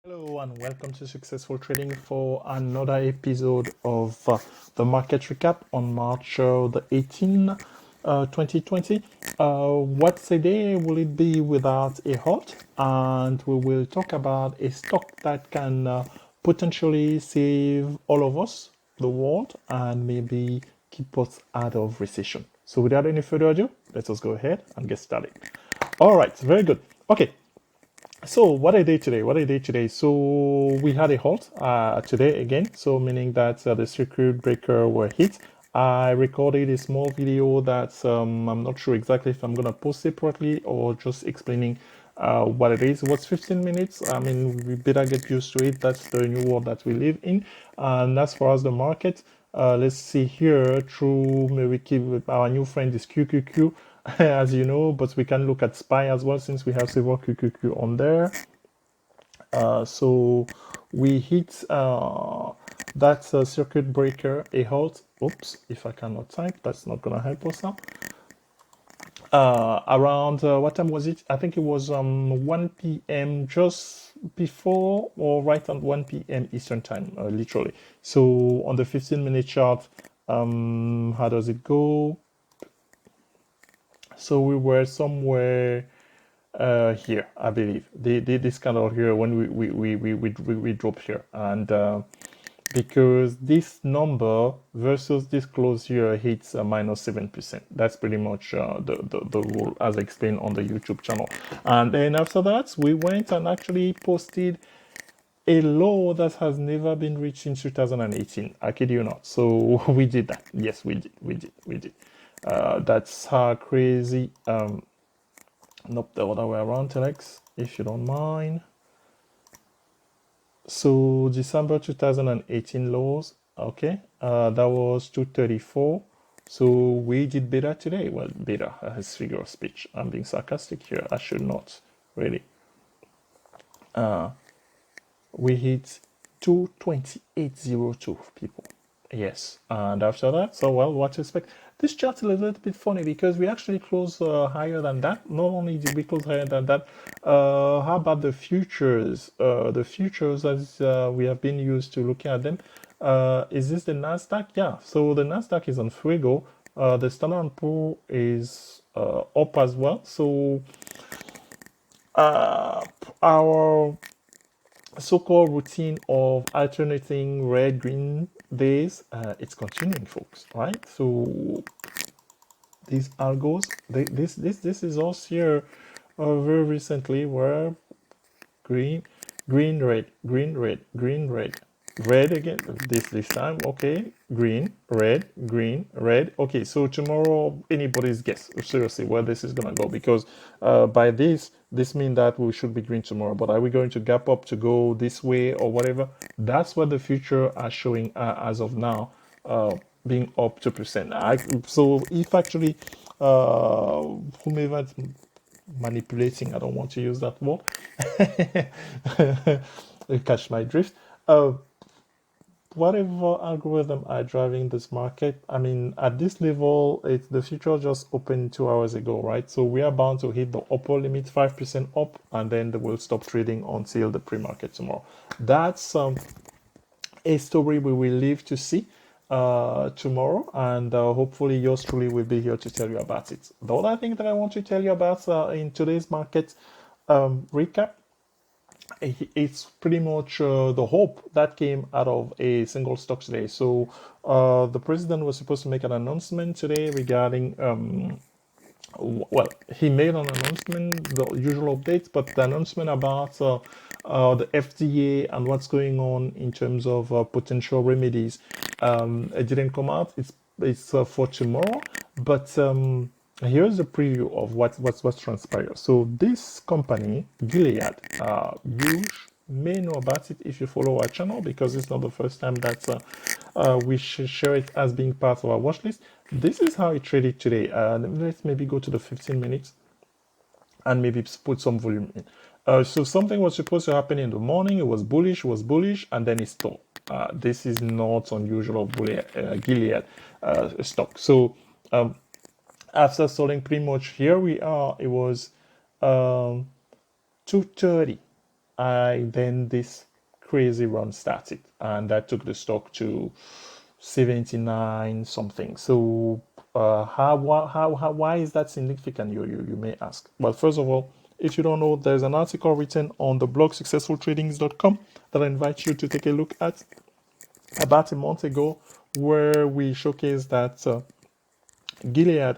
Hello and welcome to Successful Trading for another episode of the market recap on March the 18th, 2020. What's a day will it be without a halt? And we will talk about a stock that can potentially save all of us, the world, and maybe keep us out of recession. So without any further ado, let us go ahead and get started. All right, very good. Okay, so what I did today, so we had a halt today again, so meaning that the circuit breaker were hit. I recorded a small video that I'm not sure exactly if I'm gonna post separately or just explaining what it is. It was 15 minutes. I mean, we better get used to it. That's the new world that we live in. And as far as the market, let's see here through maybe keep our new friend is QQQ. As you know, but we can look at SPY as well since we have several QQQ on there. So we hit that circuit breaker, a halt. Oops, if I cannot type, that's not gonna help us now. Around what time was it? I think it was 1 p.m. just before or right at 1 p.m. Eastern time, literally. So on the 15-minute chart, how does it go? So we were somewhere here, I believe. This candle here when we drop here, and because this number versus this close here hits minus 7%. That's pretty much the rule as explained on the YouTube channel. And then after that, we went and actually posted a low that has never been reached in 2018. I kid you not. So we did that. Yes, we did. That's how crazy. Nope, the other way around, Telex, if you don't mind. So December 2018 lows, okay, that was 234. So we did better today. Well, better as figure of speech. I'm being sarcastic here. I should not really. We hit 228.02 people. Yes, and after that, so well, what to expect? This chart is a little bit funny because we actually close higher than that. Not only did we close higher than that, how about the futures? The futures, as we have been used to looking at them, is this the Nasdaq? Yeah. So the Nasdaq is on Fuego. The Standard & Poor is up as well. So our so-called routine of alternating red green days, it's continuing, folks, right? So these algos, this is us here very recently where green, green, red, green, red, green, red, red again this time. Okay, green, red. Okay, so tomorrow anybody's guess seriously where this is gonna go, because by this means that we should be green tomorrow, but are we going to gap up to go this way or whatever? That's what the future are showing as of now, being up 2%. So if actually whomever manipulating, I don't want to use that word. You catch my drift. Whatever algorithm are driving this market, I mean, at this level, the future just opened 2 hours ago, right? So we are bound to hit the upper limit, 5% up, and then they will stop trading until the pre-market tomorrow. That's a story we will live to see tomorrow, and hopefully yours truly will be here to tell you about it. The other thing that I want to tell you about in today's market recap, it's pretty much the hope that came out of a single stock today. So the president was supposed to make an announcement today regarding well, he made an announcement, the usual updates, but the announcement about the FDA and what's going on in terms of potential remedies, it didn't come out. It's for tomorrow, but here's a preview of what's transpired. So this company, Gilead, you may know about it if you follow our channel, because it's not the first time that we should share it as being part of our watch list. This is how it traded today. Let's maybe go to the 15 minutes and maybe put some volume in. So something was supposed to happen in the morning. It was bullish, and then it stalled. This is not unusual of Gilead stock. So after stalling pretty much, here we are. It was 2:30. then this crazy run started, and that took the stock to 79 something. So why is that significant? You may ask. Well, first of all, if you don't know, there's an article written on the blog successfultradings.com that I invite you to take a look at about a month ago, where we showcase that Gilead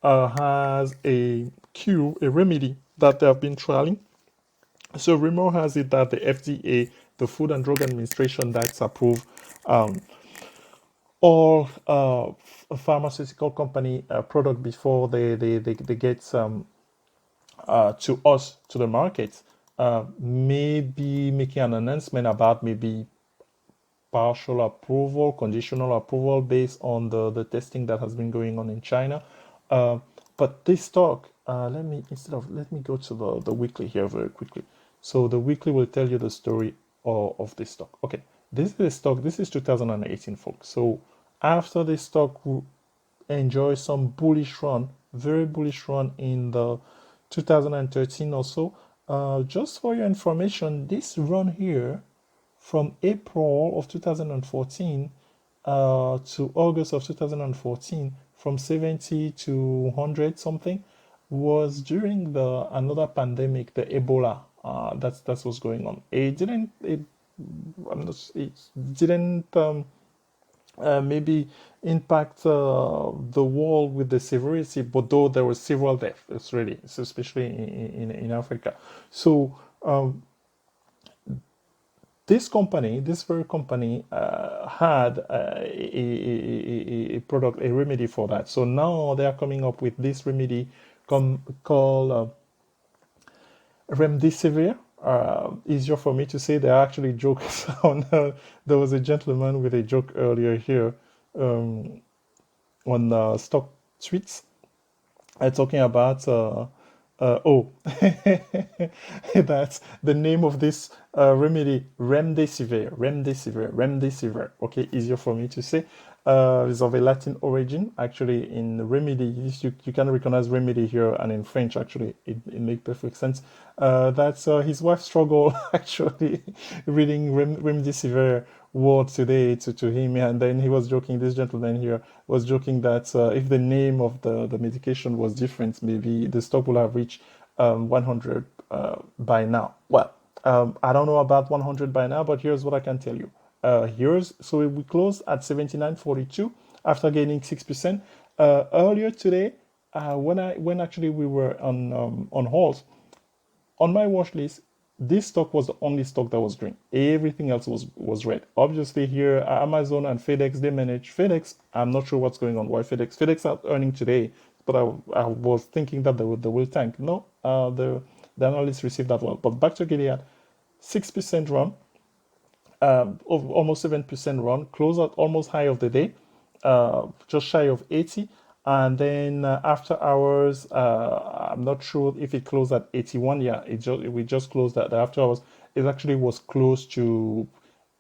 has a cure, a remedy that they have been trialing. So rumor has it that the FDA, the Food and Drug Administration, that's approved all pharmaceutical company product before they get to us, to the market, maybe making an announcement about maybe partial approval, conditional approval based on the testing that has been going on in China. Uh, but this stock, let me go to the weekly here very quickly. So the weekly will tell you the story of this stock. Okay, this is the stock. This is 2018, folks. So after this stock will enjoy some bullish run, very bullish run in the 2013 or so. Just for your information, this run here from April of 2014 to August of 2014, from 70 to 100 something, was during the another pandemic, the Ebola. That's what's going on. It didn't maybe impact the world with the severity, but though there were several deaths, especially in Africa. So this company, this very company, had a product, a remedy for that. So now they are coming up with this remedy called remdesivir. Easier for me to say. There are actually jokes on. There was a gentleman with a joke earlier here on stock tweets talking about that's the name of this remedy, remdesivir. Okay, easier for me to say. Is of a Latin origin. Actually, in remedy, you can recognize remedy here, and in French, actually, it makes perfect sense. That's his wife struggled actually reading remdesivir word today to him, and then he was joking. This gentleman here was joking that if the name of the medication was different, maybe the stock will have reached 100 by now. Well, I don't know about 100 by now, but here's what I can tell you. So we closed at 79.42 after gaining 6%. Earlier today, when actually we were on halt, on my watch list, this stock was the only stock that was green. Everything else was red. Obviously, here Amazon and FedEx, they manage FedEx. I'm not sure what's going on. Why FedEx are earning today, but I was thinking that they will tank. No, the analysts received that well. But back to Gilead, 6% run, of almost 7% run, close at almost high of the day, just shy of 80. And then after hours, I'm not sure if it closed at 81. Yeah, we just closed at the after hours. It actually was close to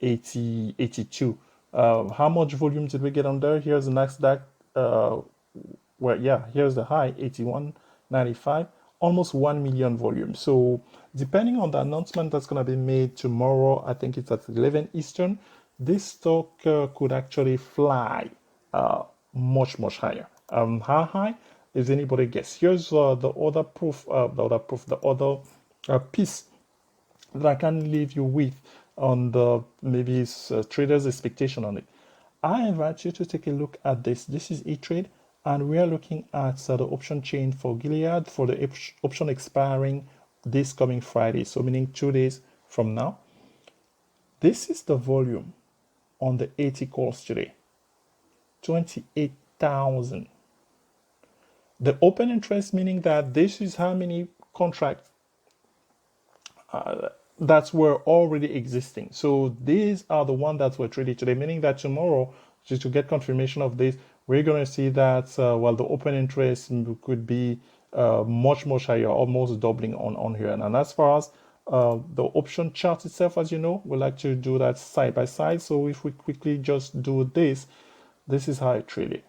80, 82. How much volume did we get on there? Here's the Nasdaq. Well, yeah, here's the high, 81.95, almost 1 million volume. So depending on the announcement that's going to be made tomorrow, I think it's at 11 Eastern, this stock could actually fly much higher. How high? Is anybody guess? Here's the other proof, the other piece that I can leave you with on the maybe traders' expectation on it. I invite you to take a look at this. This is E-Trade, and we are looking at the option chain for Gilead for the option expiring this coming Friday, so meaning 2 days from now. This is the volume on the 80 calls today, 28,000. The open interest, meaning that this is how many contracts that were already existing. So these are the ones that were traded today, meaning that tomorrow, just to get confirmation of this, we're going to see that the open interest could be much higher, almost doubling on here. And as far as the option chart itself, as you know, we like to do that side by side. So if we quickly just do this, this is how it traded.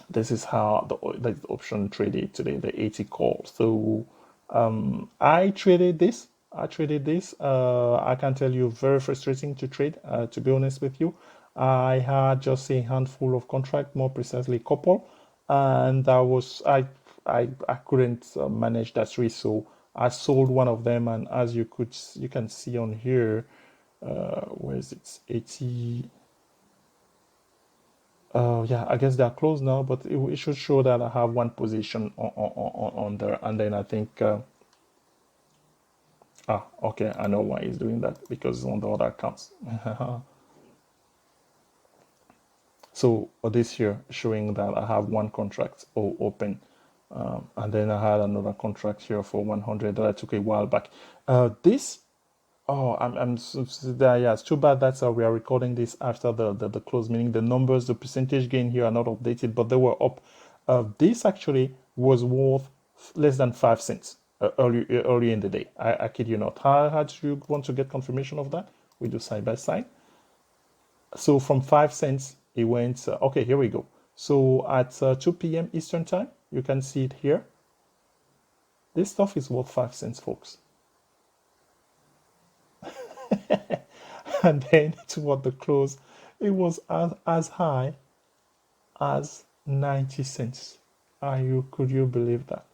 This is how the option traded today, the 80 call. So I traded this. I can tell you, very frustrating to trade. To be honest with you, I had just a handful of contract, more precisely, couple, and I couldn't manage that risk, so I sold one of them. And as you can see on here, where is it? 80. Yeah, I guess they're closed now, but it should show that I have one position on there, and then I think. Okay, I know why he's doing that because it's on the other accounts. So this here showing that I have one contract open, and then I had another contract here for 100 that I took a while back. This yeah, it's too bad that we are recording this after the close, meaning the numbers, the percentage gain here are not updated, but they were up. This actually was worth less than 5 cents early in the day. I kid you not. How do you want to get confirmation of that? We do side by side. So from 5 cents, it went, okay, here we go. So at 2 p.m. Eastern time, you can see it here. This stuff is worth 5 cents, folks. And then toward the close, it was as high as 90 cents. Could you believe that?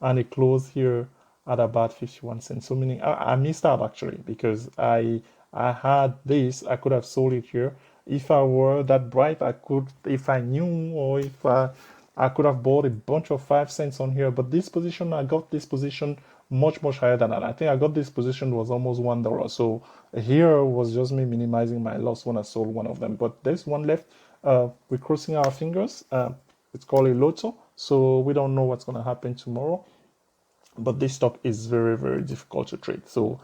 And it closed here at about 51 cents. So meaning I missed out actually because I had this, I could have sold it here. If I were that bright, I could, if I knew, or if I could have bought a bunch of 5 cents on here. But this position, I got this position much higher than that. I think I got this position was almost $1. So here was just me minimizing my loss when I sold one of them. But there's one left. We're crossing our fingers. It's called a lotto, so we don't know what's going to happen tomorrow. But this stock is very difficult to trade. So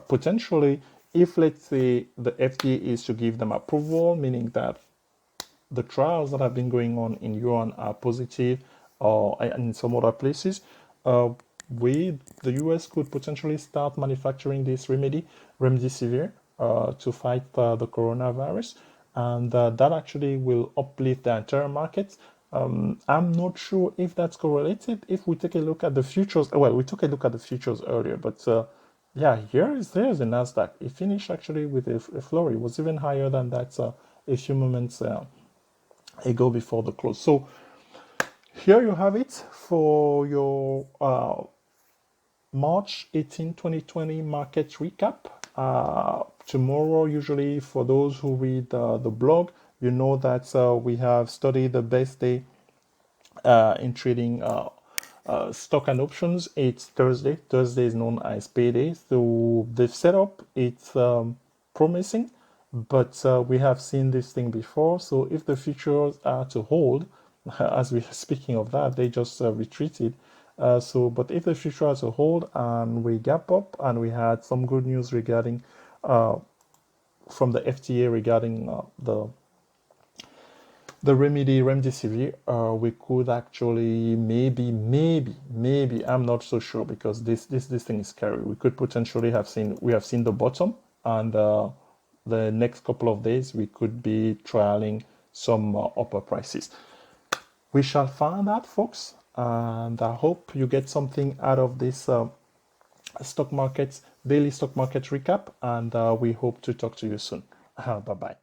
potentially, if let's say the FDA is to give them approval, meaning that the trials that have been going on in Yuan are positive, or in some other places, the US could potentially start manufacturing this remdesivir, to fight the coronavirus, and that actually will uplift the entire market. I'm not sure if that's correlated. If we take a look at the futures, well, we took a look at the futures earlier, but yeah, there's the Nasdaq. It finished actually with a flurry. It was even higher than that a few moments ago before the close. So here you have it for your March 18, 2020 market recap. Tomorrow, usually for those who read the blog, you know that we have studied the best day in trading stock and options. It's Thursday. Thursday is known as payday. So the setup, it's promising, but we have seen this thing before. So if the futures are to hold, as we're speaking of that, they just retreated. But if the future as a whole and we gap up, and we had some good news regarding from the FTA regarding the remdesivir, we could actually maybe I'm not so sure because this thing is scary. We could potentially have seen the bottom, and the next couple of days we could be trialing some upper prices. We shall find out, folks, and I hope you get something out of this daily stock market recap, and we hope to talk to you soon. Bye bye.